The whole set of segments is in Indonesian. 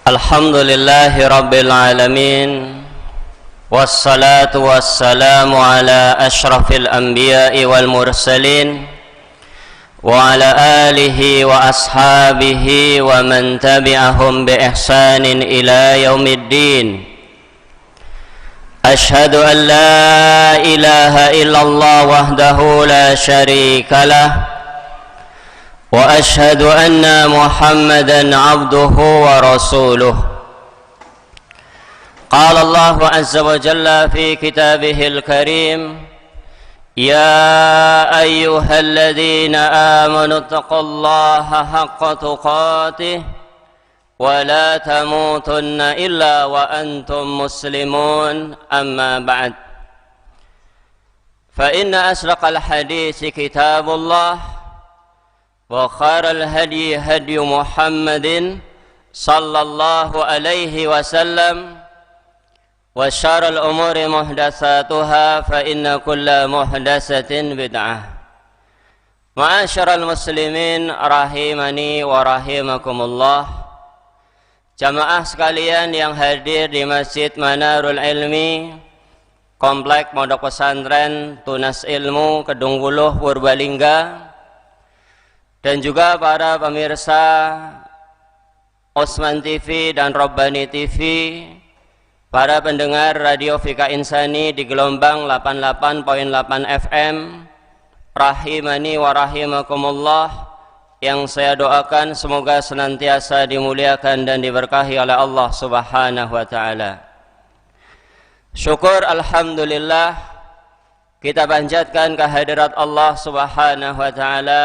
Alhamdulillahi Rabbil Alamin, wassalatu wassalamu ala ashrafil anbiya'i wal mursalin, wa ala alihi wa ashabihi wa man tabi'ahum bi ihsanin ila yaumiddin. Ashhadu an la ilaha illallah wahdahu la syarika lah, wa ashhadu anna Muhammadan abduhu wa rasuluh. Qala Allah azza wa jalla fi kitabihil karim, ya ayyuhalladzina amanu taqullaha haqqa tuqatih wa la tamutunna illa wa antum muslimun, amma ba'd. Fa inna asraqal hadisi kitabullah wa khairal hadi hadi Muhammadin sallallahu alaihi wasallam, wa syarrul umuri muhdatsatuha, fa inna kulla muhdatsatin bid'ah. Ma'asyiral muslimin rahimani wa rahimakumullah, jamaah sekalian yang hadir di Masjid Manarul Ilmi, Komplek Pondok Pesantren Tunas Ilmu Kedung Wuluh Purbalingga, dan juga para pemirsa Osman TV dan Robbani TV, para pendengar Radio Fika Insani di gelombang 88.8 FM, rahimani wa rahimakumullah, yang saya doakan semoga senantiasa dimuliakan dan diberkahi oleh Allah Subhanahu wa ta'ala. Syukur alhamdulillah, kita panjatkan kehadirat Allah Subhanahu wa ta'ala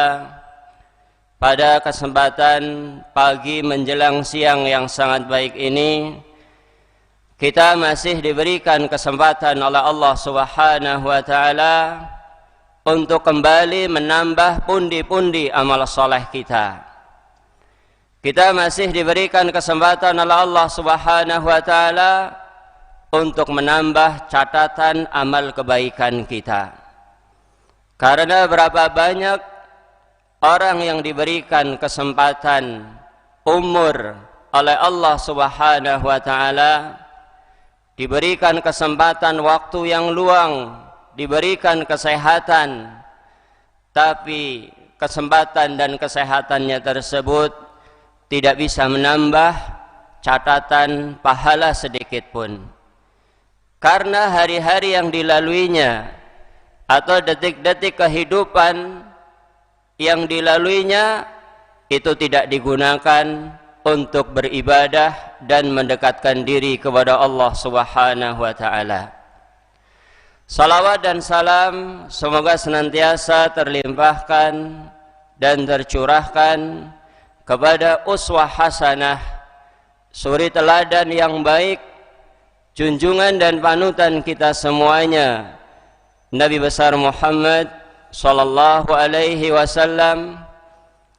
pada kesempatan pagi menjelang siang yang sangat baik ini. Kita masih diberikan kesempatan oleh Allah Subhanahu wa ta'ala untuk kembali menambah pundi-pundi amal soleh kita. Kita masih diberikan kesempatan oleh Allah Subhanahu wa ta'ala untuk menambah catatan amal kebaikan kita. Karena berapa banyak orang yang diberikan kesempatan umur oleh Allah Subhanahu wa ta'ala, diberikan kesempatan waktu yang luang, diberikan kesehatan, tapi kesempatan dan kesehatannya tersebut tidak bisa menambah catatan pahala sedikit pun. Karena hari-hari yang dilaluinya atau detik-detik kehidupan yang dilaluinya itu tidak digunakan untuk beribadah dan mendekatkan diri kepada Allah Subhanahu wa ta'ala. Salawat dan salam semoga senantiasa terlimpahkan dan tercurahkan kepada uswah hasanah, suri teladan yang baik, junjungan dan panutan kita semuanya, Nabi besar Muhammad sallallahu alaihi wasallam,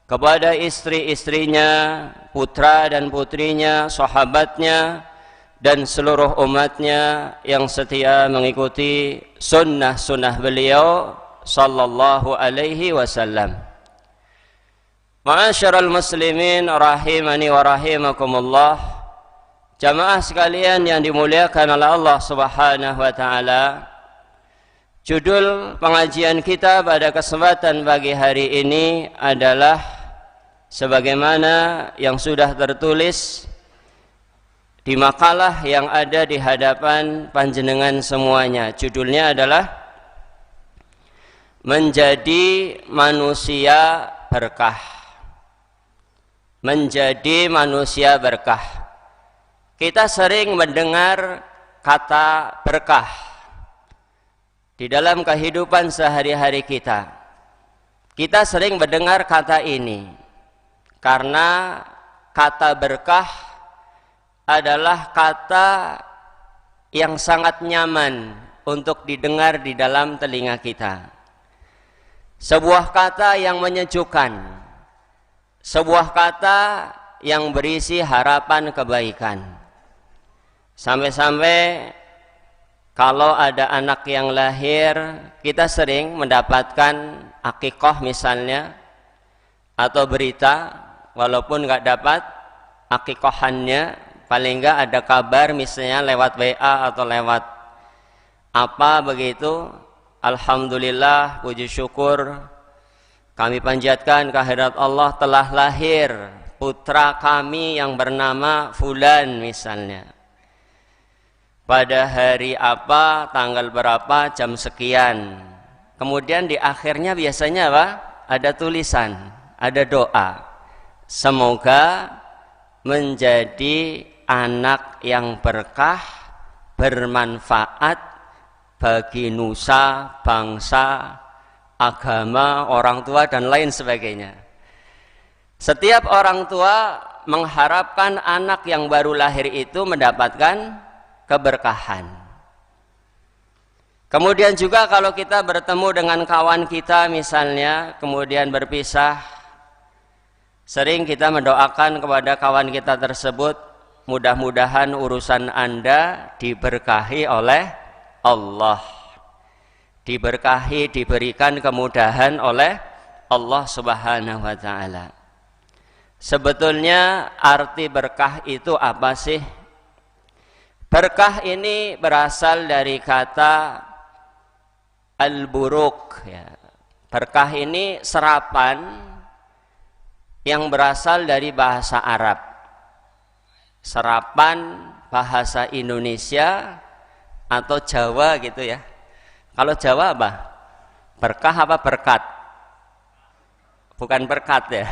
kepada istri-istrinya, putra dan putrinya, sahabatnya, dan seluruh umatnya yang setia mengikuti sunnah-sunnah beliau sallallahu alaihi wasallam. Ma'asyiral muslimin rahimani wa rahimakumullah, jamaah sekalian yang dimuliakan oleh Allah Subhanahu wa ta'ala, judul pengajian kita pada kesempatan pagi hari ini adalah sebagaimana yang sudah tertulis di makalah yang ada di hadapan panjenengan semuanya. Judulnya adalah Menjadi Manusia Berkah. Menjadi manusia berkah. Kita sering mendengar kata berkah di dalam kehidupan sehari-hari kita. Kita sering mendengar kata ini karena kata berkah adalah kata yang sangat nyaman untuk didengar di dalam telinga kita. Sebuah kata yang menyejukkan, sebuah kata yang berisi harapan kebaikan. Sampai-sampai kalau ada anak yang lahir, kita sering mendapatkan akikah misalnya, atau berita, walaupun nggak dapat akikahannya, paling enggak ada kabar misalnya lewat WA atau lewat apa begitu, alhamdulillah, puji syukur kami panjatkan kehadirat Allah, telah lahir putra kami yang bernama Fulan misalnya, pada hari apa, tanggal berapa, jam sekian. Kemudian di akhirnya biasanya apa? Ada tulisan, ada doa. Semoga menjadi anak yang berkah, bermanfaat bagi nusa, bangsa, agama, orang tua, dan lain sebagainya. Setiap orang tua mengharapkan anak yang baru lahir itu mendapatkan keberkahan. Kemudian juga kalau kita bertemu dengan kawan kita misalnya, kemudian berpisah, sering kita mendoakan kepada kawan kita tersebut, mudah-mudahan urusan Anda diberkahi oleh Allah, diberkahi, diberikan kemudahan oleh Allah Subhanahu wa ta'ala. Sebetulnya arti berkah itu apa sih? Berkah ini berasal dari kata al-buruk, ya. Berkah ini serapan yang berasal dari bahasa Arab, serapan bahasa Indonesia atau Jawa gitu ya. Kalau Jawa apa? Berkah apa berkat? Bukan berkat ya.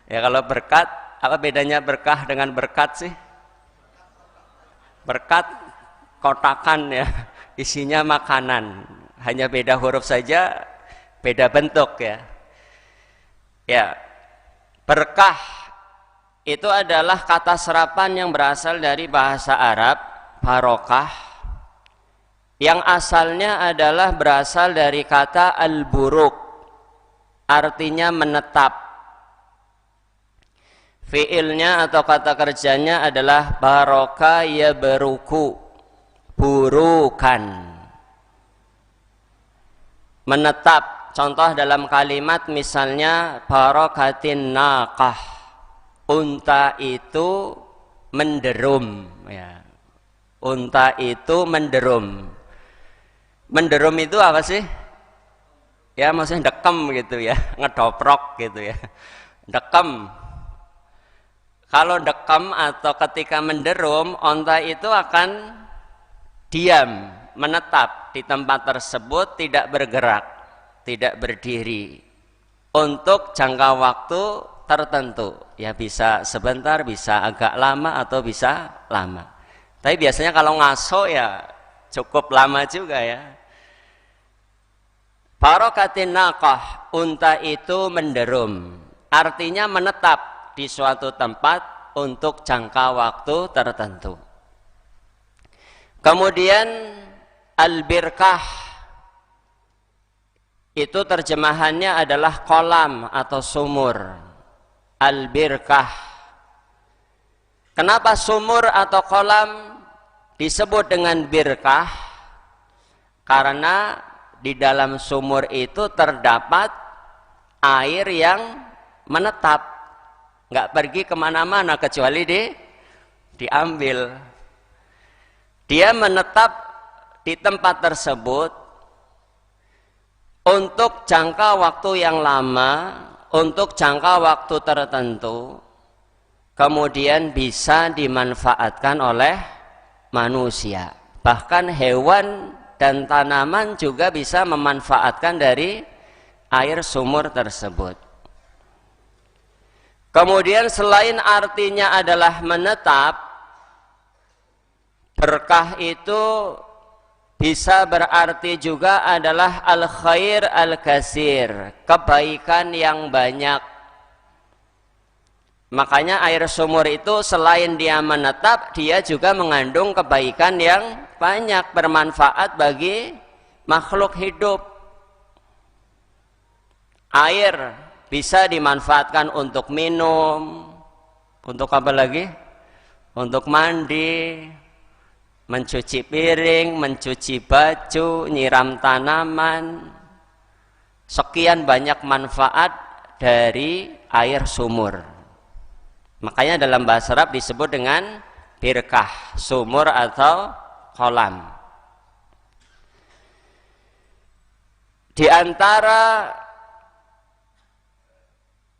Ya kalau berkat, apa bedanya berkah dengan berkat sih? Berkat kotakan ya, isinya makanan, hanya beda huruf saja, beda bentuk ya. Ya, berkah itu adalah kata serapan yang berasal dari bahasa Arab, barokah, yang asalnya adalah berasal dari kata al-buruk, artinya menetap. Fiilnya atau kata kerjanya adalah baraka ya beruku, burukan, menetap. Contoh dalam kalimat misalnya barakatin naqah, unta itu menderum ya. Unta itu menderum. Menderum itu apa sih? Ya maksudnya dekem gitu ya, ngedoprok gitu ya. Dekem. Kalau dekem atau ketika menderum, onta itu akan diam, menetap di tempat tersebut, tidak bergerak, tidak berdiri untuk jangka waktu tertentu. Ya bisa sebentar, bisa agak lama atau bisa lama. Tapi biasanya kalau ngaso ya cukup lama juga ya. Barakatin naqah, unta itu menderum, artinya menetap di suatu tempat untuk jangka waktu tertentu. Kemudian al-birkah itu terjemahannya adalah kolam atau sumur. Al-birkah. Kenapa sumur atau kolam disebut dengan birkah? Karena di dalam sumur itu terdapat air yang menetap, nggak pergi kemana-mana kecuali diambil. Dia menetap di tempat tersebut untuk jangka waktu yang lama, untuk jangka waktu tertentu, kemudian bisa dimanfaatkan oleh manusia. Bahkan hewan dan tanaman juga bisa memanfaatkan dari air sumur tersebut. Kemudian selain artinya adalah menetap, berkah itu bisa berarti juga adalah al-khair al-kasir, kebaikan yang banyak. Makanya air sumur itu selain dia menetap, dia juga mengandung kebaikan yang banyak, bermanfaat bagi makhluk hidup. Air bisa dimanfaatkan untuk minum, untuk apa lagi? Untuk mandi, mencuci piring, mencuci baju, nyiram tanaman. Sekian banyak manfaat dari air sumur. Makanya dalam bahasa Arab disebut dengan birkah, sumur atau kolam. Di antara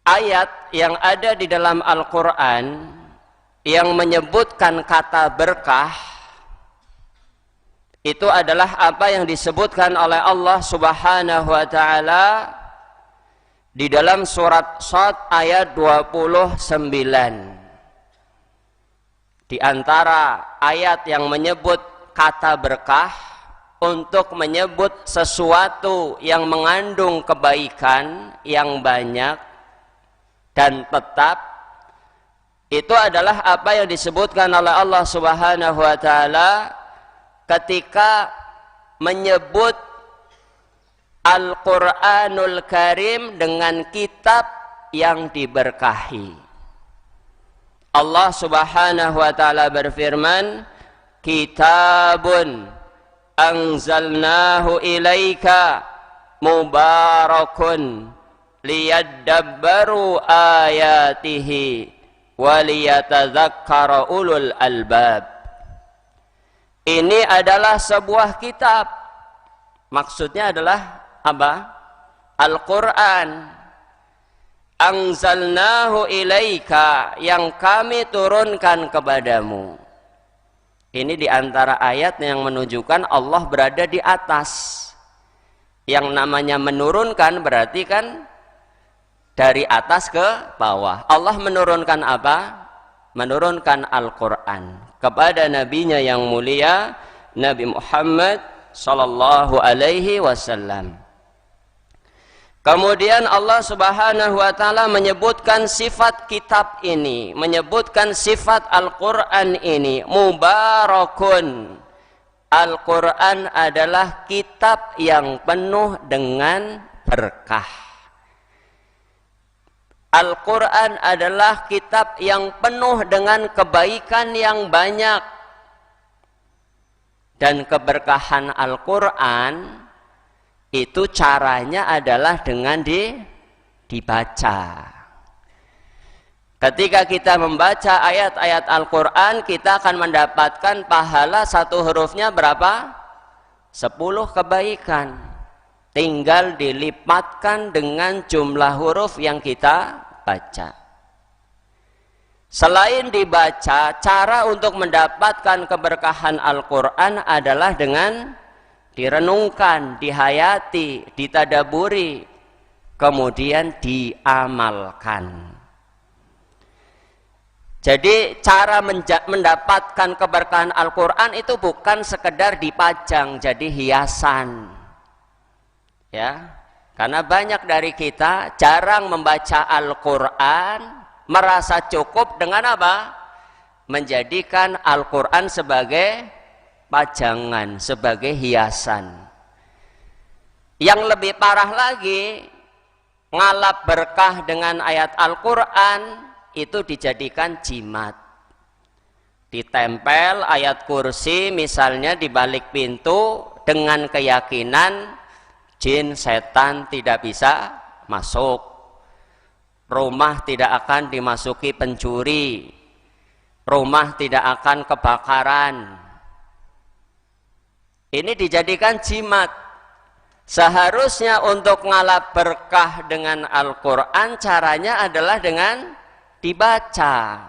ayat yang ada di dalam Al-Quran yang menyebutkan kata berkah, itu adalah apa yang disebutkan oleh Allah Subhanahu wa ta'ala di dalam surat Shad ayat 29. Di antara ayat yang menyebut kata berkah untuk menyebut sesuatu yang mengandung kebaikan yang banyak dan tetap, itu adalah apa yang disebutkan oleh Allah Subhanahu wa ta'ala ketika menyebut Al-Quranul Karim dengan kitab yang diberkahi. Allah Subhanahu wa ta'ala berfirman, kitabun anzalnahu ilaika mubarakun liyadabbaru ayatihi waliyatadzakkara ulul albab. Ini adalah sebuah kitab. Maksudnya adalah apa? Al-Quran. Anzalnahu ilaika, yang kami turunkan kepadamu. Ini diantara ayat yang menunjukkan Allah berada di atas. Yang namanya menurunkan berarti kan dari atas ke bawah. Allah menurunkan apa? Menurunkan Al-Quran kepada nabinya yang mulia, Nabi Muhammad sallallahu alaihi wasallam. Kemudian Allah Subhanahu wa ta'ala menyebutkan sifat kitab ini, menyebutkan sifat Al-Quran ini, mubarakun. Al-Quran adalah kitab yang penuh dengan berkah. Al-Quran adalah kitab yang penuh dengan kebaikan yang banyak. Dan keberkahan Al-Quran itu caranya adalah dengan dibaca. Ketika kita membaca ayat-ayat Al-Quran, kita akan mendapatkan pahala satu hurufnya berapa? 10 kebaikan. Tinggal dilipatkan dengan jumlah huruf yang kita baca. Selain dibaca, cara untuk mendapatkan keberkahan Al-Quran adalah dengan direnungkan, dihayati, ditadaburi, kemudian diamalkan. Jadi cara mendapatkan keberkahan Al-Quran itu bukan sekedar dipajang jadi hiasan. Ya, karena banyak dari kita jarang membaca Al-Quran, merasa cukup dengan apa? Menjadikan Al-Quran sebagai pajangan, sebagai hiasan. Yang lebih parah lagi, ngalap berkah dengan ayat Al-Quran itu dijadikan jimat. Ditempel ayat kursi misalnya di balik pintu dengan keyakinan jin setan tidak bisa masuk. Rumah tidak akan dimasuki pencuri. Rumah tidak akan kebakaran. Ini dijadikan jimat. Seharusnya untuk ngalap berkah dengan Al-Quran caranya adalah dengan dibaca.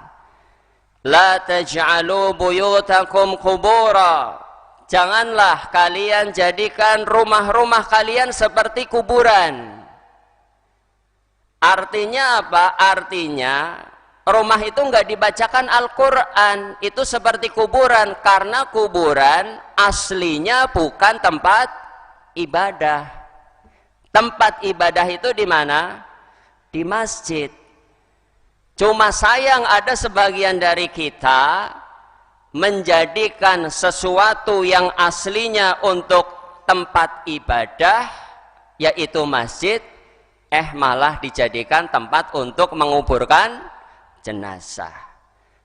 La taj'alu buyutakum qubura. Janganlah kalian jadikan rumah-rumah kalian seperti kuburan. Artinya apa? Artinya rumah itu enggak dibacakan Al-Quran, itu seperti kuburan, karena kuburan aslinya bukan tempat ibadah. Tempat ibadah itu di mana? Di masjid. Cuma sayang ada sebagian dari kita menjadikan sesuatu yang aslinya untuk tempat ibadah, yaitu masjid, malah dijadikan tempat untuk menguburkan jenazah.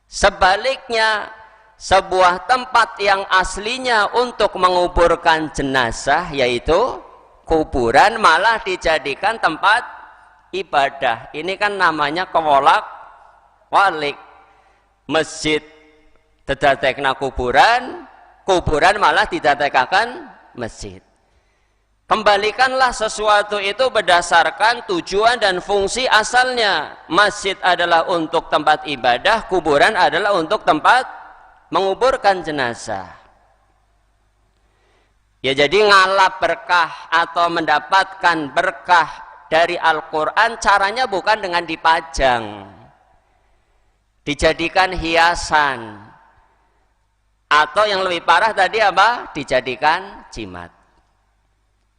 Sebaliknya, sebuah tempat yang aslinya untuk menguburkan jenazah, yaitu kuburan, malah dijadikan tempat ibadah. Ini kan namanya kewolak-walik. Masjid Didatekna kuburan, kuburan malah didadekaken masjid. Kembalikanlah sesuatu itu berdasarkan tujuan dan fungsi asalnya. Masjid adalah untuk tempat ibadah, kuburan adalah untuk tempat menguburkan jenazah. Ya, jadi ngalap berkah atau mendapatkan berkah dari Al-Quran caranya bukan dengan dipajang, dijadikan hiasan, atau yang lebih parah tadi apa? Dijadikan jimat.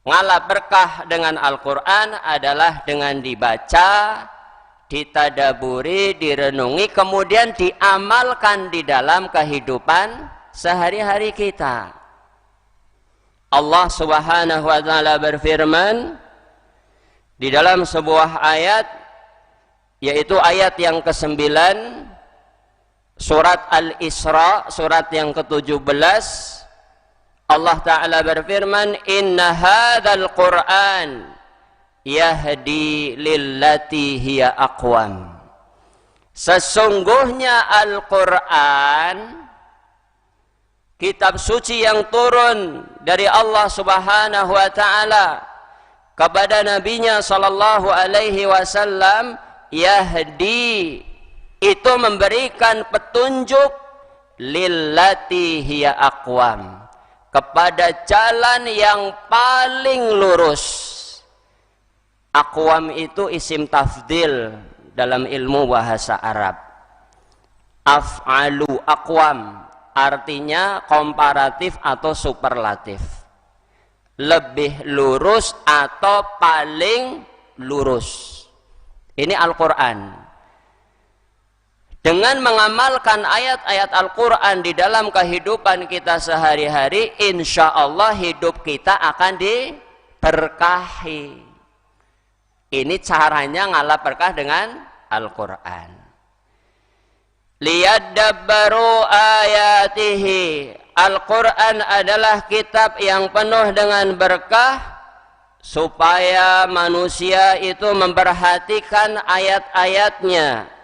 Ngalap berkah dengan Al-Quran adalah dengan dibaca, ditadaburi, direnungi, kemudian diamalkan di dalam kehidupan sehari-hari kita. Allah Subhanahu wa ta'ala berfirman di dalam sebuah ayat, yaitu ayat yang ke-9 surat Al-Isra, surat yang ke-17. Allah Ta'ala berfirman, inna hadzal Qur'an yahdi lillati hiya aqwam. Sesungguhnya Al-Quran, kitab suci yang turun dari Allah Subhanahu wa Ta'ala kepada nabinya sallallahu alaihi wasallam, yahdi, itu memberikan petunjuk lillati hiya aqwam, kepada jalan yang paling lurus. Aqwam itu isim tafdil dalam ilmu bahasa Arab. Af'alu aqwam artinya komparatif atau superlatif, lebih lurus atau paling lurus. Ini Al-Quran. Dengan mengamalkan ayat-ayat Al-Quran di dalam kehidupan kita sehari-hari, insya Allah hidup kita akan diberkahi. Ini caranya ngalap berkah dengan Al-Quran. Liyadabbaru ayatihi. Al-Quran adalah kitab yang penuh dengan berkah, supaya manusia itu memperhatikan ayat-ayatnya.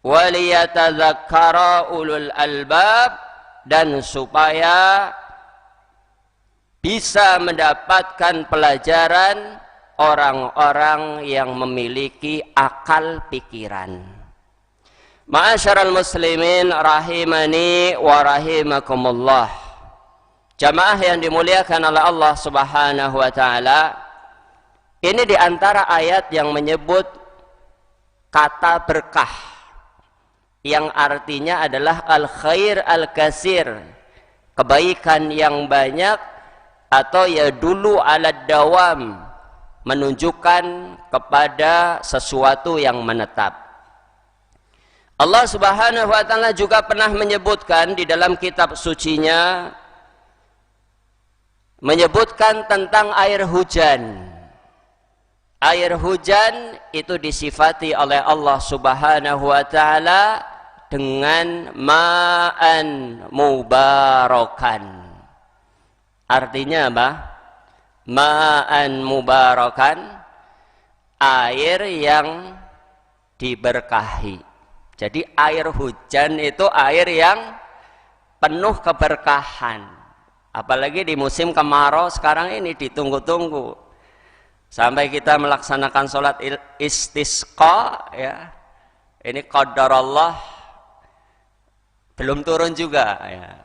Waliyatadzakkara ulul albab, dan supaya bisa mendapatkan pelajaran orang-orang yang memiliki akal pikiran. Ma'asyiral muslimin rahimani wa rahimakumullah. Jamaah yang dimuliakan oleh Allah Subhanahu wa Ta'ala, ini diantara ayat yang menyebut kata berkah, yang artinya adalah al-khair al-kasir, kebaikan yang banyak, atau ya dulu ala dawam, menunjukkan kepada sesuatu yang menetap. Allah Subhanahu wa Ta'ala juga pernah menyebutkan di dalam kitab sucinya, menyebutkan tentang air hujan. Air hujan itu disifati oleh Allah Subhanahu wa Ta'ala dengan ma'an mubarakan. Artinya apa? Ma'an mubarakan, air yang diberkahi. Jadi air hujan itu air yang penuh keberkahan. Apalagi di musim kemarau sekarang ini ditunggu-tunggu. Sampai kita melaksanakan sholat istisqa, ya. Ini qadarullah belum turun juga, ya.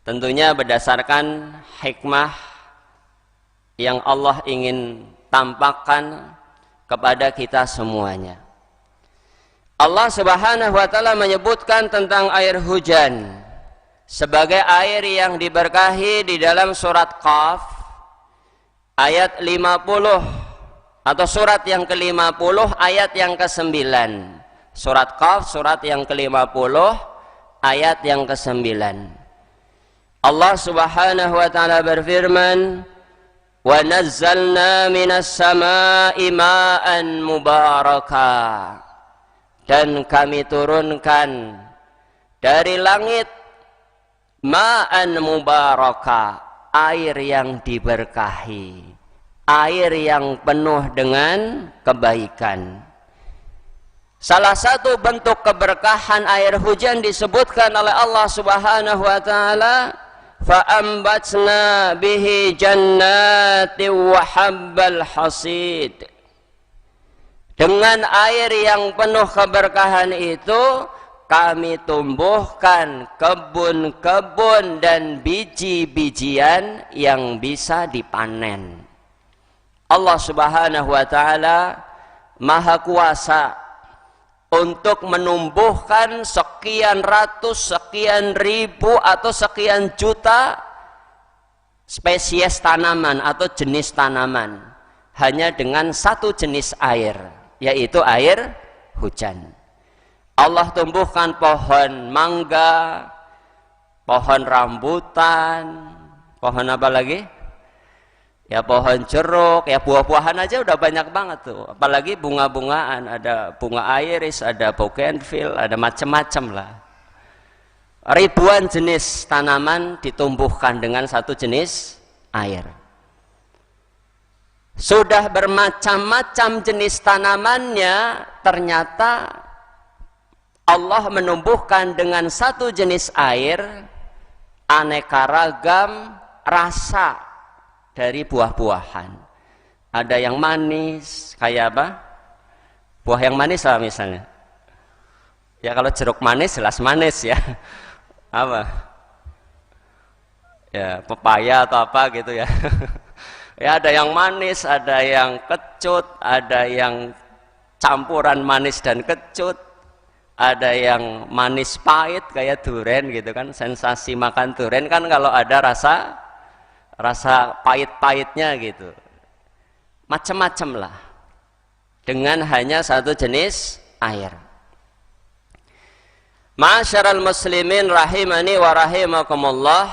Tentunya berdasarkan hikmah yang Allah ingin tampakkan kepada kita semuanya. Allah Subhanahu wa Ta'ala menyebutkan tentang air hujan sebagai air yang diberkahi di dalam surat Qaf ayat 50, atau surat yang ke-50 ayat yang ke-9. Surat Qaf surat yang ke-50 ayat yang ke-9. Allah Subhanahu wa Ta'ala berfirman, "Wa nazzalna minas samaa'i ma'an mubaraka." Dan kami turunkan dari langit ma'an mubaraka, air yang diberkahi, air yang penuh dengan kebaikan. Salah satu bentuk keberkahan air hujan disebutkan oleh Allah Subhanahu wa taala, fa'ambatna bihi jannati wa habbal hasid. Dengan air yang penuh keberkahan itu kami tumbuhkan kebun-kebun dan biji-bijian yang bisa dipanen. Allah Subhanahu wa taala Maha Kuasa untuk menumbuhkan sekian ratus, sekian ribu atau sekian juta spesies tanaman atau jenis tanaman hanya dengan satu jenis air, yaitu air hujan. Allah tumbuhkan pohon mangga, pohon rambutan, pohon apa lagi? Ya pohon jeruk, ya buah-buahan aja udah banyak banget tuh. Apalagi bunga-bungaan, ada bunga iris, ada bougainville, ada macam-macam lah. Ribuan jenis tanaman ditumbuhkan dengan satu jenis air. Sudah bermacam-macam jenis tanamannya, ternyata Allah menumbuhkan dengan satu jenis air aneka ragam rasa dari buah-buahan. Ada yang manis, kayak apa? Buah yang manis lah misalnya. Ya kalau jeruk manis jelas manis ya. Apa? Ya pepaya atau apa gitu ya. Ya ada yang manis, ada yang kecut, ada yang campuran manis dan kecut, ada yang manis pahit kayak durian gitu kan. Sensasi makan durian kan kalau ada rasa pahit-pahitnya gitu, macam-macam lah dengan hanya satu jenis air. Ma'asyiral muslimin rahimani wa rahimakumullah,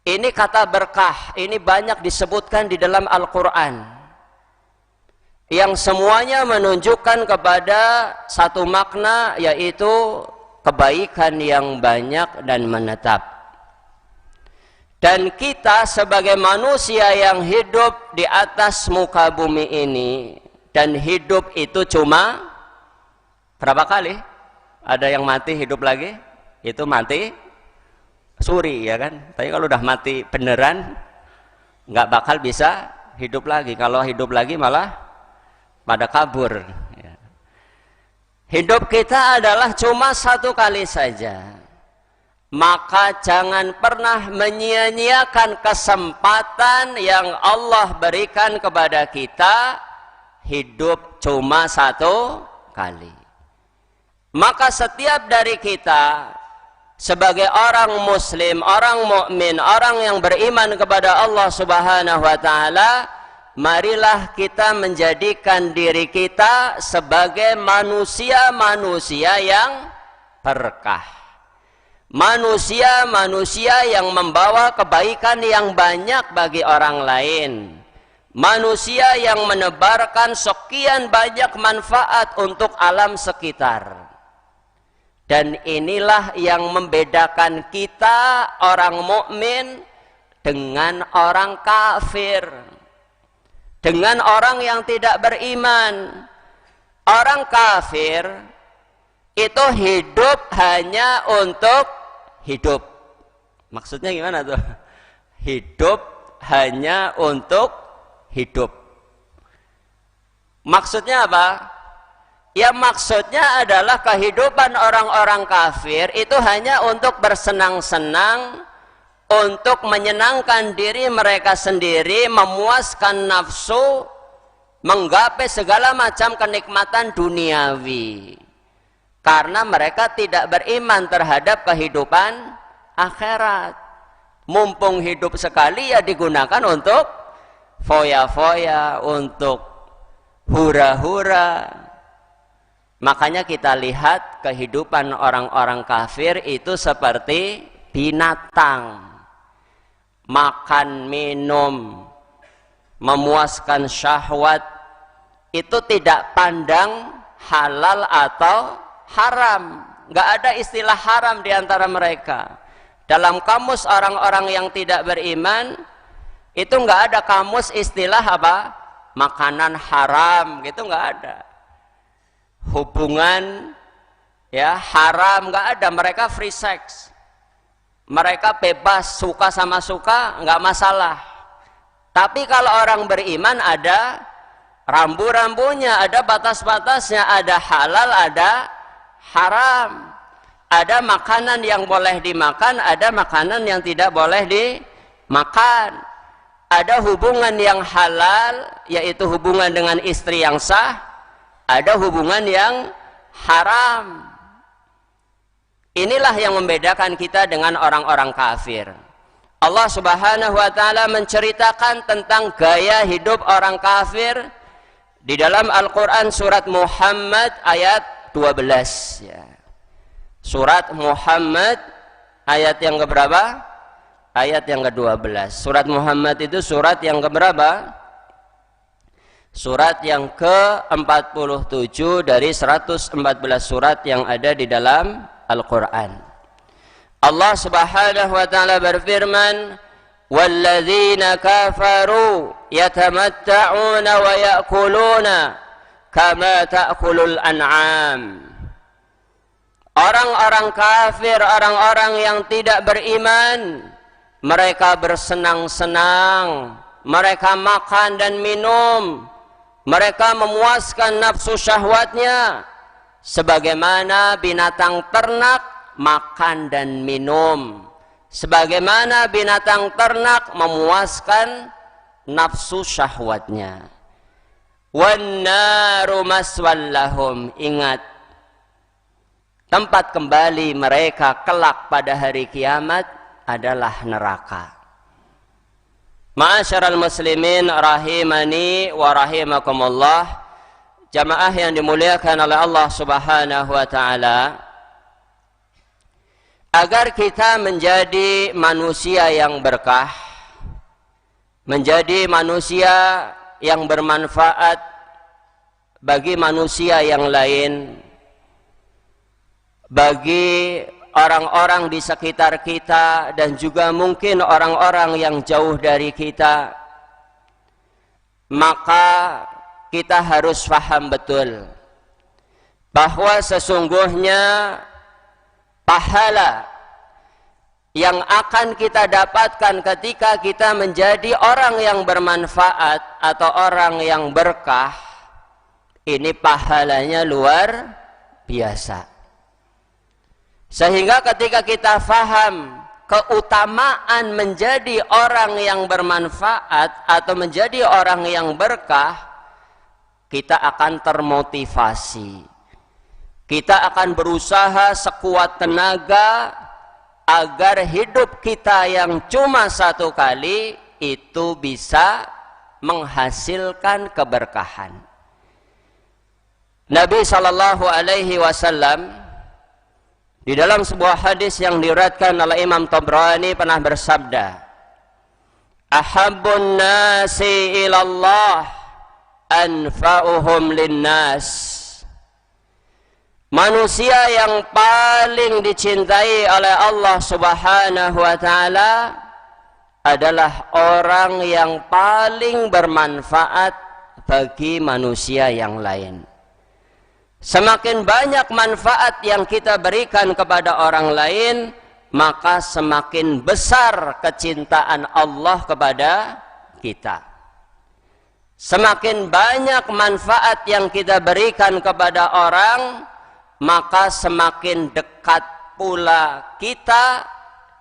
ini kata berkah ini banyak disebutkan di dalam Al-Quran yang semuanya menunjukkan kepada satu makna, yaitu kebaikan yang banyak dan menetap. Dan kita sebagai manusia yang hidup di atas muka bumi ini, dan hidup itu cuma berapa kali? Ada yang mati hidup lagi, itu mati suri ya kan. Tapi kalau udah mati beneran nggak bakal bisa hidup lagi. Kalau hidup lagi malah pada kabur. Hidup kita adalah cuma satu kali saja. Maka jangan pernah menyia-nyiakan kesempatan yang Allah berikan kepada kita. Hidup cuma satu kali. Maka setiap dari kita sebagai orang muslim, orang mukmin, orang yang beriman kepada Allah Subhanahu wa taala, marilah kita menjadikan diri kita sebagai manusia-manusia yang berkah. Manusia-manusia yang membawa kebaikan yang banyak bagi orang lain. Manusia yang menebarkan sekian banyak manfaat untuk alam sekitar. Dan inilah yang membedakan kita orang mukmin dengan orang kafir, dengan orang yang tidak beriman. Orang kafir itu hidup hanya untuk hidup. Maksudnya gimana tuh? Hidup hanya untuk hidup. Maksudnya apa? Ya maksudnya adalah kehidupan orang-orang kafir itu hanya untuk bersenang-senang, untuk menyenangkan diri mereka sendiri, memuaskan nafsu, menggapai segala macam kenikmatan duniawi. Karena mereka tidak beriman terhadap kehidupan akhirat. Mumpung hidup sekali ya digunakan untuk foya-foya, untuk hura-hura. Makanya kita lihat kehidupan orang-orang kafir itu seperti binatang. Makan, minum, memuaskan syahwat, itu tidak pandang halal atau haram. Nggak ada istilah haram di antara mereka. Dalam kamus orang-orang yang tidak beriman itu nggak ada kamus istilah apa? Makanan haram gitu, nggak ada. hubungan ya haram, nggak ada. Mereka free sex, mereka bebas, suka sama suka nggak masalah. Tapi kalau orang beriman ada rambu-rambunya, ada batas-batasnya, ada halal, ada haram, ada makanan yang boleh dimakan, ada makanan yang tidak boleh dimakan, ada hubungan yang halal yaitu hubungan dengan istri yang sah, ada hubungan yang haram. Inilah yang membedakan kita dengan orang-orang kafir. Allah Subhanahu wa taala menceritakan tentang gaya hidup orang kafir di dalam Al-Qur'an surat Muhammad ayat 12 ya. Surat Muhammad ayat yang keberapa? Ayat yang ke-12. Surat Muhammad itu surat yang keberapa? Surat yang ke-47 dari 114 surat yang ada di dalam Al-Qur'an. Allah Subhanahu wa taala berfirman, "Walladzina kafaru yatamatta'una wa ya'kuluna kama ta'kulul an'am." Orang-orang kafir, orang-orang yang tidak beriman, mereka bersenang-senang, mereka makan dan minum, mereka memuaskan nafsu syahwatnya sebagaimana binatang ternak makan dan minum, sebagaimana binatang ternak memuaskan nafsu syahwatnya. Wan naru maswal lahum, ingat tempat kembali mereka kelak pada hari kiamat adalah neraka. Ma'asyiral muslimin rahimani wa rahimakumullah, jamaah yang dimuliakan oleh Allah Subhanahu wa taala, agar kita menjadi manusia yang berkah, menjadi manusia yang bermanfaat bagi manusia yang lain, bagi orang-orang di sekitar kita dan juga mungkin orang-orang yang jauh dari kita, maka kita harus paham betul bahwa sesungguhnya pahala yang akan kita dapatkan ketika kita menjadi orang yang bermanfaat atau orang yang berkah, ini pahalanya luar biasa. Sehingga ketika kita faham keutamaan menjadi orang yang bermanfaat atau menjadi orang yang berkah, kita akan termotivasi. Kita akan berusaha sekuat tenaga agar hidup kita yang cuma satu kali itu bisa menghasilkan keberkahan. Nabi SAW di dalam sebuah hadis yang diriwayatkan oleh Imam Tabrani pernah bersabda, "Ahabbun nasi ilallah anfa'uhum linnas." Manusia yang paling dicintai oleh Allah Subhanahu wa taala adalah orang yang paling bermanfaat bagi manusia yang lain. Semakin banyak manfaat yang kita berikan kepada orang lain, maka semakin besar kecintaan Allah kepada kita. Semakin banyak manfaat yang kita berikan kepada orang, maka semakin dekat pula kita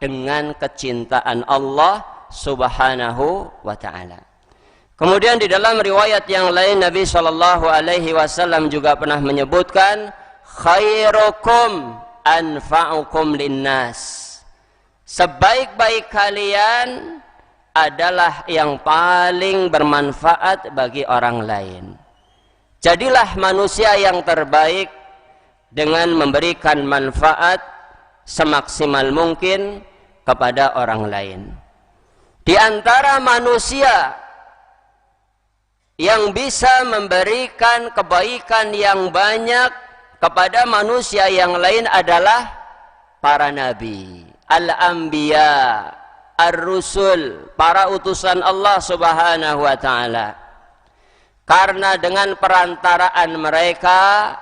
dengan kecintaan Allah Subhanahu wa taala. Kemudian di dalam riwayat yang lain Nabi SAW juga pernah menyebutkan, khairukum anfa'ukum linnas. Sebaik-baik kalian adalah yang paling bermanfaat bagi orang lain. Jadilah manusia yang terbaik dengan memberikan manfaat semaksimal mungkin kepada orang lain. Di antara manusia yang bisa memberikan kebaikan yang banyak kepada manusia yang lain adalah para nabi, al-anbiya, ar-rusul, para utusan Allah Subhanahu wa taala. Karena dengan perantaraan mereka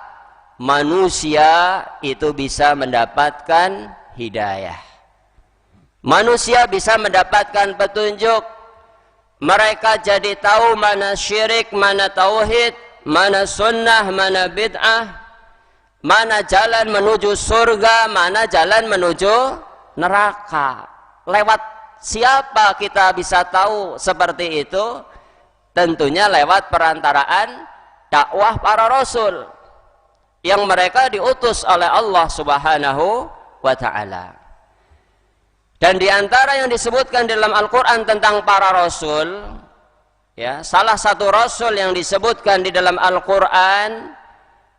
manusia itu bisa mendapatkan hidayah. Manusia bisa mendapatkan petunjuk. Mereka jadi tahu mana syirik, mana tauhid, mana sunnah, mana bid'ah, mana jalan menuju surga, mana jalan menuju neraka. Lewat siapa kita bisa tahu seperti itu? Tentunya lewat perantaraan dakwah para rasul yang mereka diutus oleh Allah Subhanahu wa ta'ala. Dan di antara yang disebutkan dalam Al-Quran tentang para rasul, ya, salah satu rasul yang disebutkan di dalam Al-Quran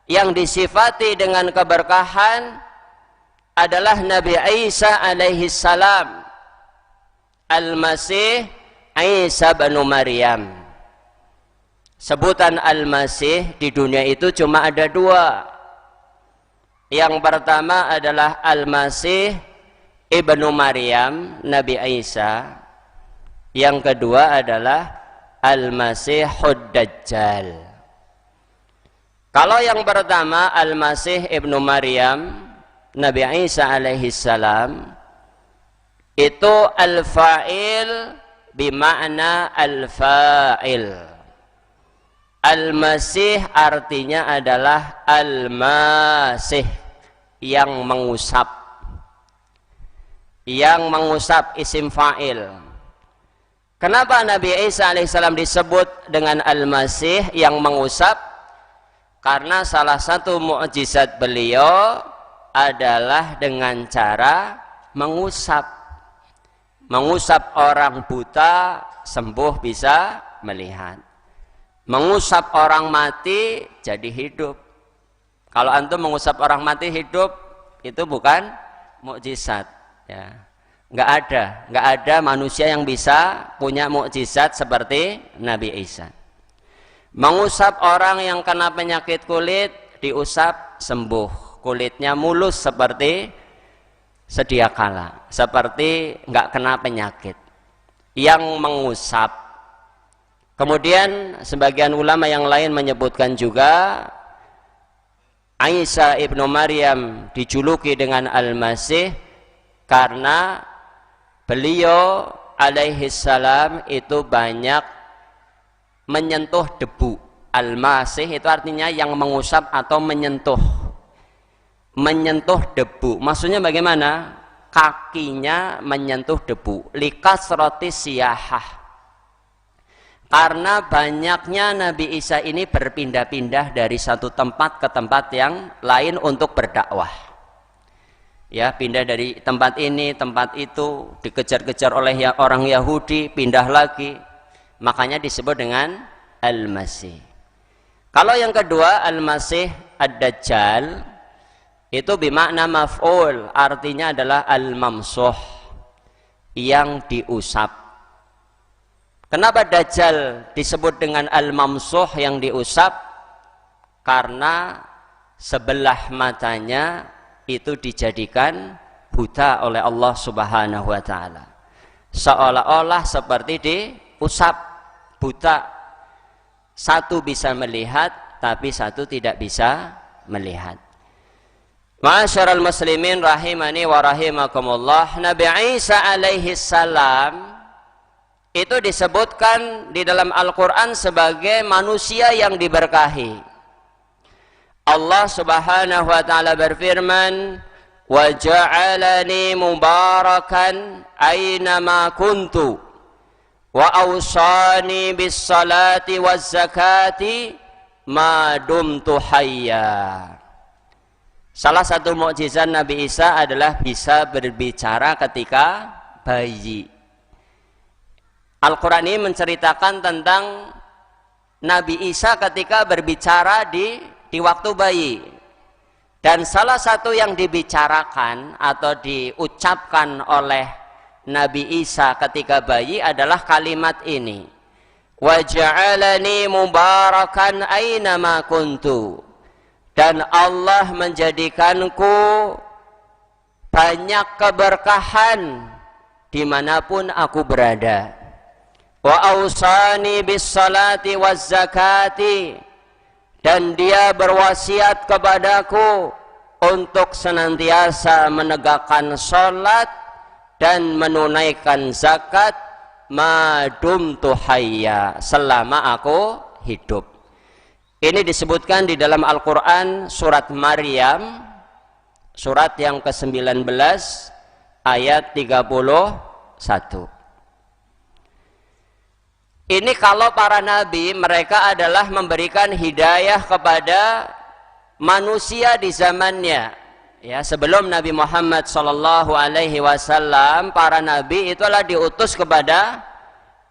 yang disifati dengan keberkahan adalah Nabi Isa alaihi salam, Al-Masih Isa bin Maryam. Sebutan Al-Masih di dunia itu cuma ada dua. Yang pertama adalah Al-Masih Ibnu Maryam, Nabi Isa. Yang kedua adalah Al-Masihud Dajjal. Kalau yang pertama Al-Masih Ibnu Maryam, Nabi Isa alaihi salam, itu al-fa'il bima'na al-fa'il. Al-Masih artinya adalah Al-Masih, yang mengusap. Yang mengusap, isim fa'il. Kenapa Nabi Isa alaihissalam disebut dengan Al-Masih yang mengusap? Karena salah satu mukjizat beliau adalah dengan cara mengusap. Mengusap orang buta sembuh bisa melihat. Mengusap orang mati jadi hidup. Kalau antum mengusap orang mati hidup, itu bukan mukjizat. Ya, nggak ada manusia yang bisa punya mukjizat seperti Nabi Isa. Mengusap orang yang kena penyakit kulit, diusap sembuh, kulitnya mulus seperti sedia kala, seperti nggak kena penyakit. Yang mengusap. Kemudian sebagian ulama yang lain menyebutkan juga Isa ibnu Maryam dijuluki dengan Al-Masih karena beliau alaihi salam itu banyak menyentuh debu. Al-Masih itu artinya yang mengusap atau menyentuh. Menyentuh debu. Maksudnya bagaimana? Kakinya menyentuh debu. Likasroti siyahah. Karena banyaknya Nabi Isa ini berpindah-pindah dari satu tempat ke tempat yang lain untuk berdakwah. Ya, pindah dari tempat ini, tempat itu, dikejar-kejar oleh orang Yahudi, pindah lagi. Makanya disebut dengan Al-Masih. Kalau yang kedua, Al-Masih Ad-Dajjal, itu bimakna maf'ul, artinya adalah Al-Mamsuh, yang diusap. Kenapa Dajjal disebut dengan Al-Mamsuh, yang diusap? Karena sebelah matanya itu dijadikan buta oleh Allah Subhanahu wa ta'ala, seolah-olah seperti diusap, buta. Satu bisa melihat tapi satu tidak bisa melihat. Ma'asyiral muslimin rahimani wa rahimakumullah, Nabi Isa alaihi salam itu disebutkan di dalam Al-Quran sebagai manusia yang diberkahi. Allah Subhanahu wa ta'ala berfirman, wa ja'alani mubarakan aynama kuntu wa awsani bis salati waz zakati ma dumtu hayya. Salah satu mukjizat Nabi Isa adalah bisa berbicara ketika bayi. Al-Quran ini menceritakan tentang Nabi Isa ketika berbicara di waktu bayi. Dan salah satu yang dibicarakan atau diucapkan oleh Nabi Isa ketika bayi adalah kalimat ini, wa ja'alani mubarakan aynama kuntu, dan Allah menjadikanku banyak keberkahan dimanapun aku berada. Wa awsani bis salati waz zakati, dan dia berwasiat kepadaku untuk senantiasa menegakkan sholat dan menunaikan zakat madumtu hayya, selama aku hidup. Ini disebutkan di dalam Al-Quran surat Maryam, surat yang ke-19 ayat 31. Ini kalau para nabi, mereka adalah memberikan hidayah kepada manusia di zamannya. Ya, sebelum Nabi Muhammad SAW, para nabi itulah diutus kepada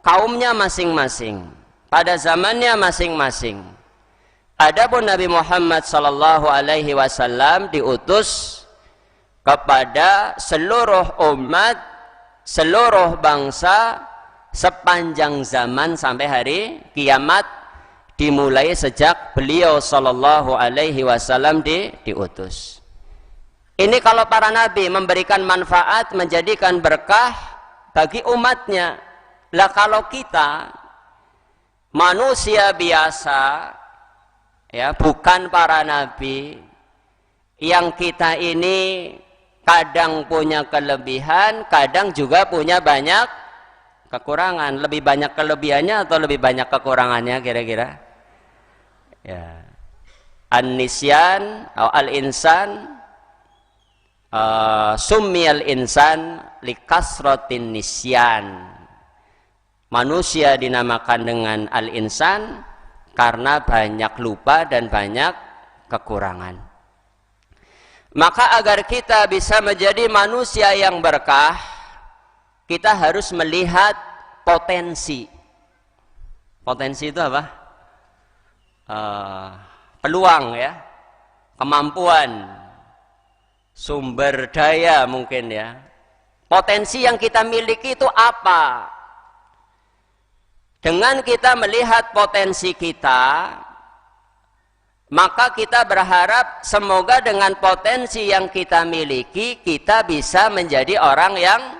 kaumnya masing-masing, pada zamannya masing-masing. Adapun Nabi Muhammad SAW diutus kepada seluruh umat, seluruh bangsa, sepanjang zaman sampai hari kiamat, dimulai sejak beliau SAW diutus. Ini kalau para nabi memberikan manfaat, menjadikan berkah bagi umatnya. Lah kalau kita manusia biasa, ya, bukan para nabi, yang kita ini kadang punya kelebihan, kadang juga punya banyak kekurangan. Lebih banyak kelebihannya atau lebih banyak kekurangannya kira-kira? Ya. An-nisyan atau al-insan, summiyal insan likasrotin nisyan. Manusia dinamakan dengan al-insan karena banyak lupa dan banyak kekurangan. Maka agar kita bisa menjadi manusia yang berkah, kita harus melihat potensi. Potensi itu apa? Peluang, ya, kemampuan, sumber daya mungkin, ya. Potensi yang kita miliki itu apa? Dengan kita melihat potensi kita, maka kita berharap semoga dengan potensi yang kita miliki, kita bisa menjadi orang yang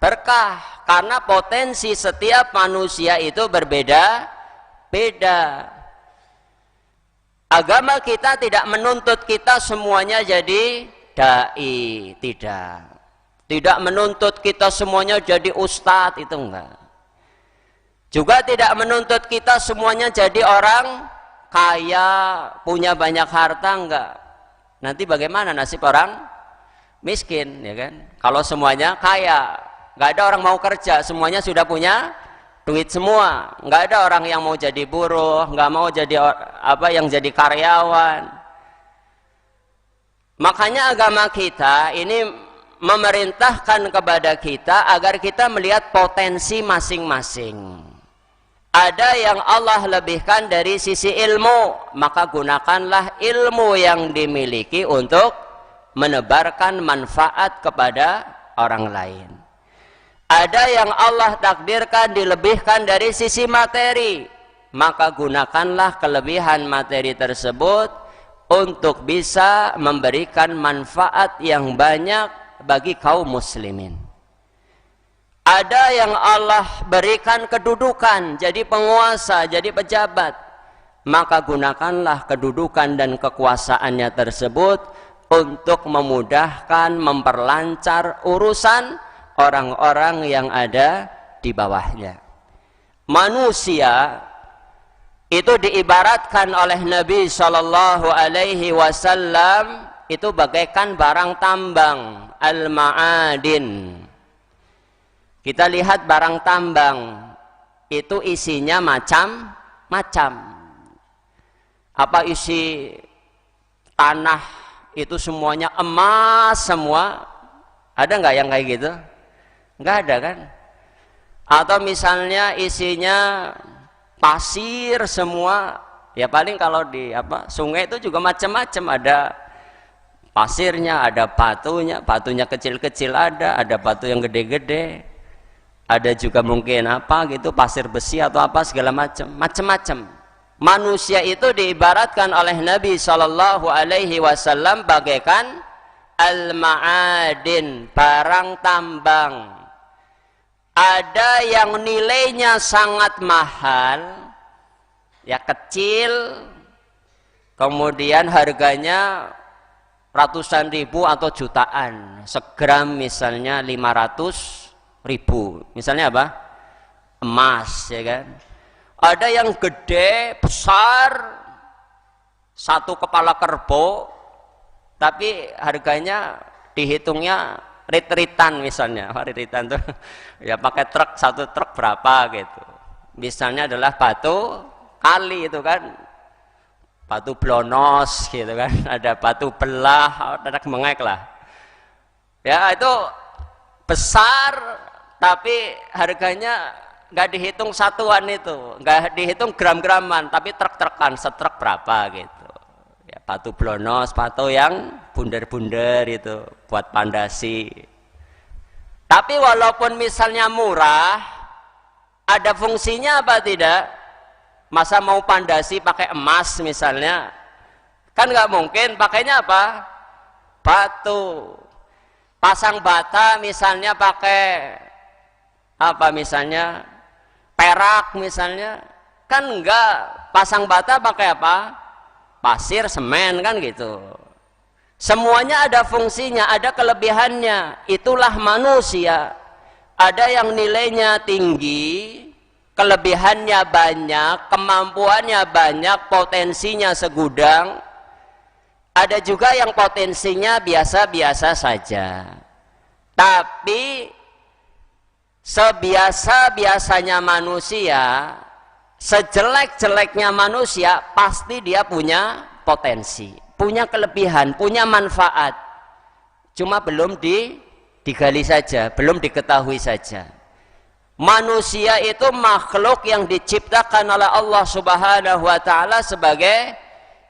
berkah. Karena potensi setiap manusia itu berbeda-beda. Agama kita tidak menuntut kita semuanya jadi dai, tidak. Tidak menuntut kita semuanya jadi ustadz, itu enggak. Juga tidak menuntut kita semuanya jadi orang kaya, punya banyak harta, enggak. Nanti bagaimana nasib orang miskin, ya kan? Kalau semuanya kaya, enggak ada orang mau kerja, semuanya sudah punya duit semua. Enggak ada orang yang mau jadi buruh, enggak mau jadi yang jadi karyawan. Makanya agama kita ini memerintahkan kepada kita agar kita melihat potensi masing-masing. Ada yang Allah lebihkan dari sisi ilmu, maka gunakanlah ilmu yang dimiliki untuk menebarkan manfaat kepada orang lain. Ada yang Allah takdirkan dilebihkan dari sisi materi, maka gunakanlah kelebihan materi tersebut untuk bisa memberikan manfaat yang banyak bagi kaum muslimin. Ada yang Allah berikan kedudukan, jadi penguasa, jadi pejabat, maka gunakanlah kedudukan dan kekuasaannya tersebut untuk memudahkan, memperlancar urusan orang-orang yang ada di bawahnya. Manusia itu diibaratkan oleh Nabi SAW itu bagaikan barang tambang, al-ma'adin. Kita lihat barang tambang itu isinya macam-macam. Apa isi tanah itu semuanya emas semua? Ada nggak yang kayak gitu? Nggak ada kan? Atau misalnya isinya pasir semua, ya paling kalau di sungai itu juga macam-macam, ada pasirnya, ada batunya kecil-kecil, ada batu yang gede-gede, ada juga mungkin pasir besi atau segala macam. Manusia itu diibaratkan oleh Nabi SAW bagaikan al-ma'adin, barang tambang. Ada yang nilainya sangat mahal, ya kecil, kemudian harganya ratusan ribu atau jutaan, segram misalnya 500.000, misalnya apa? Emas, ya kan? Ada yang gede, besar, satu kepala kerbau, tapi harganya dihitungnya rit-ritan misalnya. Rit-ritan tuh ya pakai truk, satu truk berapa gitu. Misalnya adalah batu kali itu kan, batu blonos gitu kan, ada batu belah, ada mengek lah. Ya itu besar, tapi harganya nggak dihitung satuan itu, nggak dihitung gram-graman, tapi truk-trukan, setruk berapa gitu. Ya, batu blonos, batu yang bundar-bundar itu buat pandasi. Tapi walaupun misalnya murah, ada fungsinya apa tidak? Masa mau pandasi pakai emas misalnya, kan nggak mungkin. Pakainya apa? Batu. Pasang bata misalnya pakai apa misalnya? Perak misalnya, kan enggak. Pasang bata pakai apa? Pasir, semen, kan gitu. Semuanya ada fungsinya, ada kelebihannya. Itulah manusia. Ada yang nilainya tinggi, kelebihannya banyak, kemampuannya banyak, potensinya segudang. Ada juga yang potensinya biasa-biasa saja. Tapi sebiasa-biasanya manusia, sejelek-jeleknya manusia, pasti dia punya potensi, punya kelebihan, punya manfaat. Cuma belum digali saja, belum diketahui saja. Manusia itu makhluk yang diciptakan oleh Allah Subhanahu wa taala sebagai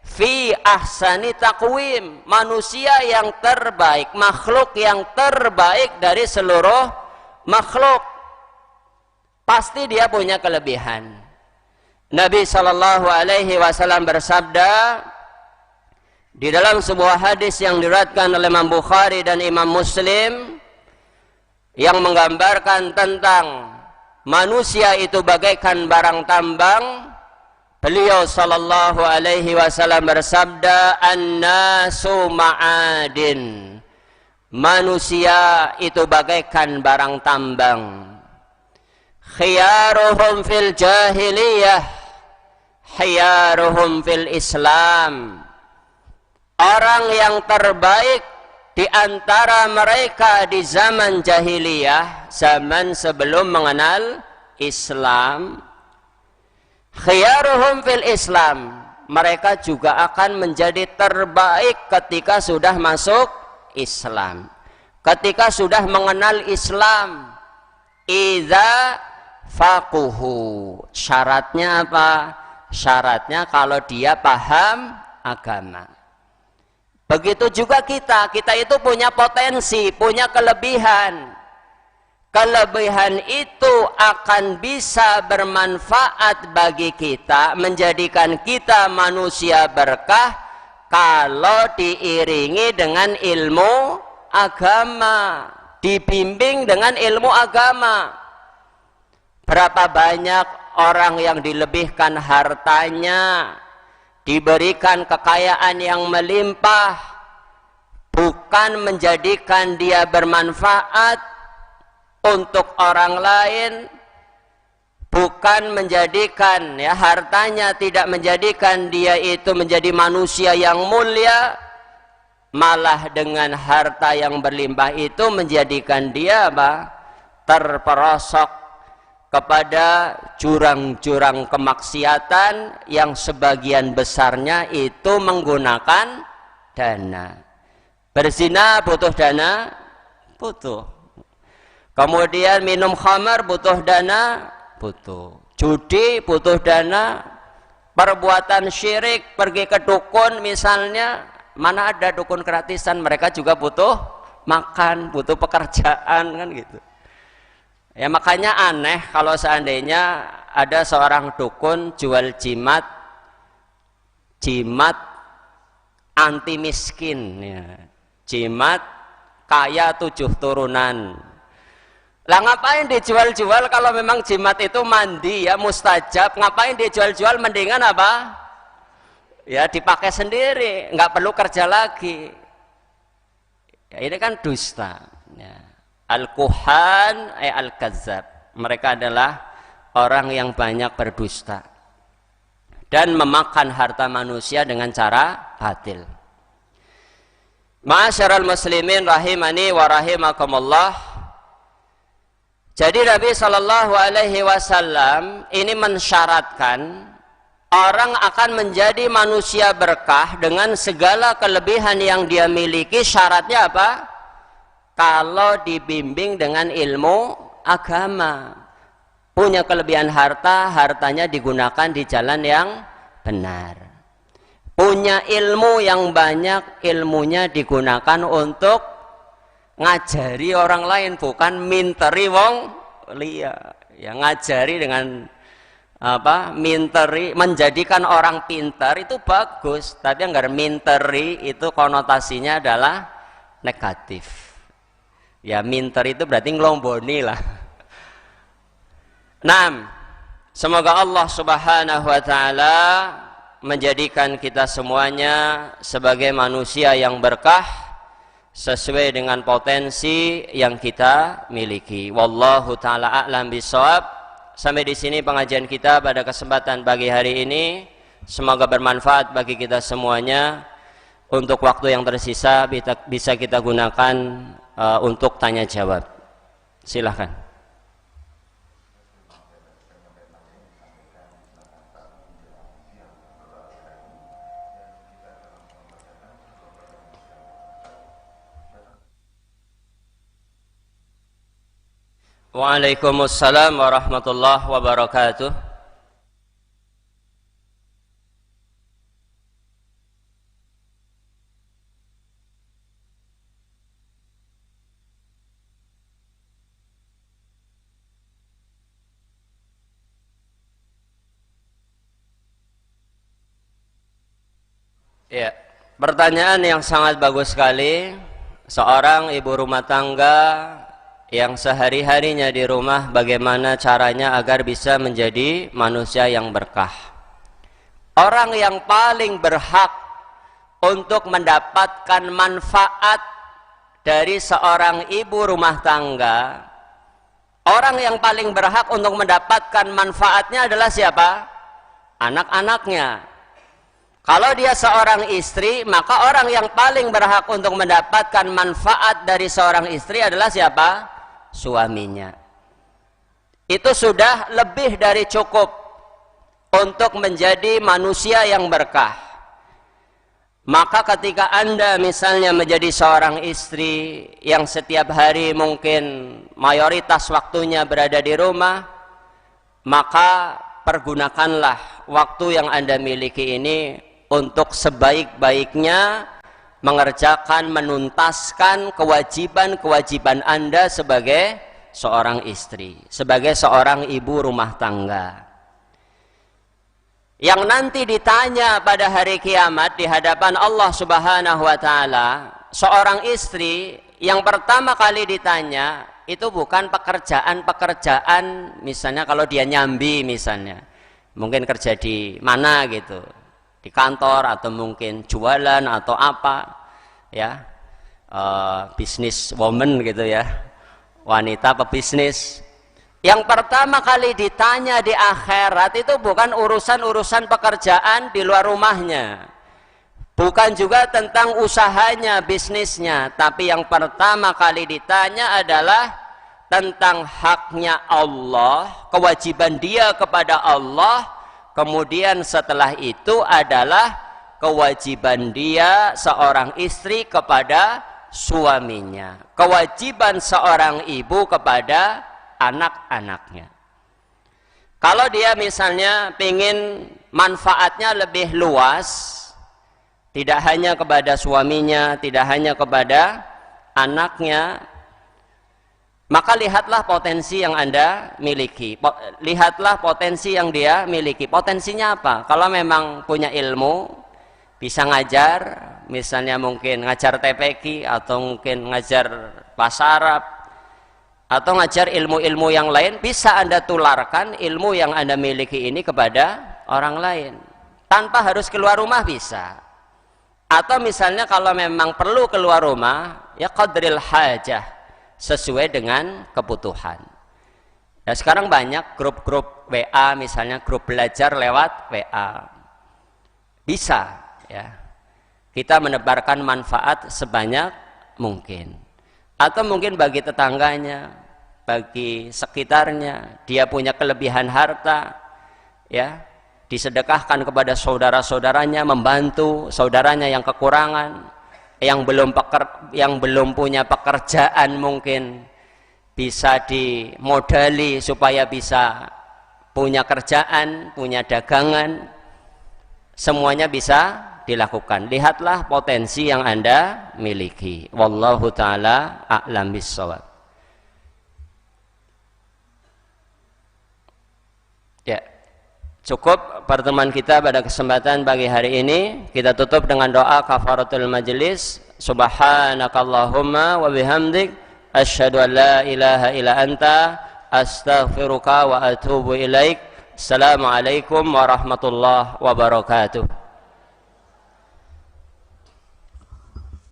fi ahsani taqwim, manusia yang terbaik, makhluk yang terbaik dari seluruh makhluk. Pasti dia punya kelebihan. Nabi sallallahu alaihi wasallam bersabda di dalam sebuah hadis yang diriwayatkan oleh Imam Bukhari dan Imam Muslim, yang menggambarkan tentang manusia itu bagaikan barang tambang. Beliau sallallahu alaihi wasallam bersabda, "An-nasu ma'adin." Manusia itu bagaikan barang tambang. Khiyaruhum fil jahiliyah, khiyaruhum fil Islam. Orang yang terbaik di antara mereka di zaman jahiliyah, zaman sebelum mengenal Islam, khiyaruhum fil Islam, mereka juga akan menjadi terbaik ketika sudah masuk Islam, ketika sudah mengenal Islam. Idza faquhu, syaratnya apa? Syaratnya kalau dia paham agama. Begitu juga kita itu punya potensi, punya kelebihan. Kelebihan itu akan bisa bermanfaat bagi kita, menjadikan kita manusia berkah kalau diiringi dengan ilmu agama, dibimbing dengan ilmu agama. Berapa banyak orang yang dilebihkan hartanya, diberikan kekayaan yang melimpah, bukan menjadikan dia bermanfaat untuk orang lain, bukan menjadikan hartanya tidak menjadikan dia itu menjadi manusia yang mulia, malah dengan harta yang berlimpah itu menjadikan dia terperosok kepada jurang-jurang kemaksiatan yang sebagian besarnya itu menggunakan dana. Berzina butuh dana? Butuh. Kemudian minum khamar butuh dana? Butuh. Judi butuh dana. Perbuatan syirik, pergi ke dukun misalnya, mana ada dukun gratisan, mereka juga butuh makan, butuh pekerjaan, kan gitu. Ya makanya aneh kalau seandainya ada seorang dukun jual jimat anti miskin, jimat kaya 7 turunan. Lah ngapain dijual-jual kalau memang jimat itu mandi mustajab? Ngapain dijual-jual? Mendingan apa? Ya dipakai sendiri, nggak perlu kerja lagi. Ya, ini kan dusta. Ya. Al-kuhan al-kazzab. Mereka adalah orang yang banyak berdusta dan memakan harta manusia dengan cara batil. Ma'asyiral muslimin rahimani wa rahimakumullah. Jadi Nabi Shallallahu Alaihi Wasallam ini mensyaratkan orang akan menjadi manusia berkah dengan segala kelebihan yang dia miliki. Syaratnya apa? Kalau dibimbing dengan ilmu agama, punya kelebihan harta, hartanya digunakan di jalan yang benar. Punya ilmu yang banyak, ilmunya digunakan untuk ngajari orang lain, bukan minteri wong liya. Ya, ngajari dengan minteri, menjadikan orang pintar itu bagus, tapi enggak minteri itu konotasinya adalah negatif. Ya, minter itu berarti ngelomboni lah. Nah, semoga Allah Subhanahu wa taala menjadikan kita semuanya sebagai manusia yang berkah sesuai dengan potensi yang kita miliki. Wallahu taala a'lam bishawab. Sampai di sini pengajian kita pada kesempatan pagi hari ini. Semoga bermanfaat bagi kita semuanya. Untuk waktu yang tersisa bisa kita gunakan untuk tanya jawab. Silahkan. Waalaikumsalam warahmatullahi wabarakatuh. Ya, pertanyaan yang sangat bagus sekali. Seorang ibu rumah tangga yang sehari-harinya di rumah, bagaimana caranya agar bisa menjadi manusia yang berkah. Orang yang paling berhak untuk mendapatkan manfaat dari seorang ibu rumah tangga, orang yang paling berhak untuk mendapatkan manfaatnya adalah siapa? Anak-anaknya. Kalau dia seorang istri, maka orang yang paling berhak untuk mendapatkan manfaat dari seorang istri adalah siapa? Suaminya. Itu sudah lebih dari cukup untuk menjadi manusia yang berkah. Maka ketika Anda misalnya menjadi seorang istri yang setiap hari mungkin mayoritas waktunya berada di rumah, maka pergunakanlah waktu yang Anda miliki ini untuk sebaik-baiknya mengerjakan, menuntaskan kewajiban-kewajiban Anda sebagai seorang istri, sebagai seorang ibu rumah tangga. Yang nanti ditanya pada hari kiamat di hadapan Allah Subhanahu wa taala, seorang istri yang pertama kali ditanya itu bukan pekerjaan-pekerjaan, misalnya kalau dia nyambi misalnya, mungkin kerja di mana gitu, di kantor atau mungkin jualan atau apa ya, bisnis woman gitu ya, wanita pebisnis. Yang pertama kali ditanya di akhirat itu bukan urusan-urusan pekerjaan di luar rumahnya, bukan juga tentang usahanya, bisnisnya, tapi yang pertama kali ditanya adalah tentang haknya Allah, kewajiban dia kepada Allah. Kemudian setelah itu adalah kewajiban dia seorang istri kepada suaminya, kewajiban seorang ibu kepada anak-anaknya. Kalau dia misalnya ingin manfaatnya lebih luas, tidak hanya kepada suaminya, tidak hanya kepada anaknya, maka lihatlah potensi yang Anda miliki. Lihatlah potensi yang dia miliki. Potensinya apa? Kalau memang punya ilmu, bisa ngajar, misalnya mungkin ngajar TPQ, atau mungkin ngajar bahasa Arab, atau ngajar ilmu-ilmu yang lain, bisa Anda tularkan ilmu yang Anda miliki ini kepada orang lain. tanpa harus keluar rumah bisa. Atau misalnya kalau memang perlu keluar rumah, ya qadril hajah, sesuai dengan kebutuhan. Ya sekarang banyak grup-grup WA, misalnya grup belajar lewat WA. Bisa ya. Kita menebarkan manfaat sebanyak mungkin. Atau mungkin bagi tetangganya, bagi sekitarnya, dia punya kelebihan harta, ya, disedekahkan kepada saudara-saudaranya, membantu saudaranya yang kekurangan, yang belum punya pekerjaan mungkin bisa dimodali supaya bisa punya kerjaan, punya dagangan, semuanya bisa dilakukan. Lihatlah potensi yang Anda miliki. Wallahu taala a'lam bissawab. Ya, cukup pertemuan kita pada kesempatan pagi hari ini. Kita tutup dengan doa kafaratul majlis. Subhanakallahumma wa bihamdik asyhadu an la ilaha illa anta astaghfiruka wa atubu ilaik. Assalamualaikum warahmatullahi wabarakatuh.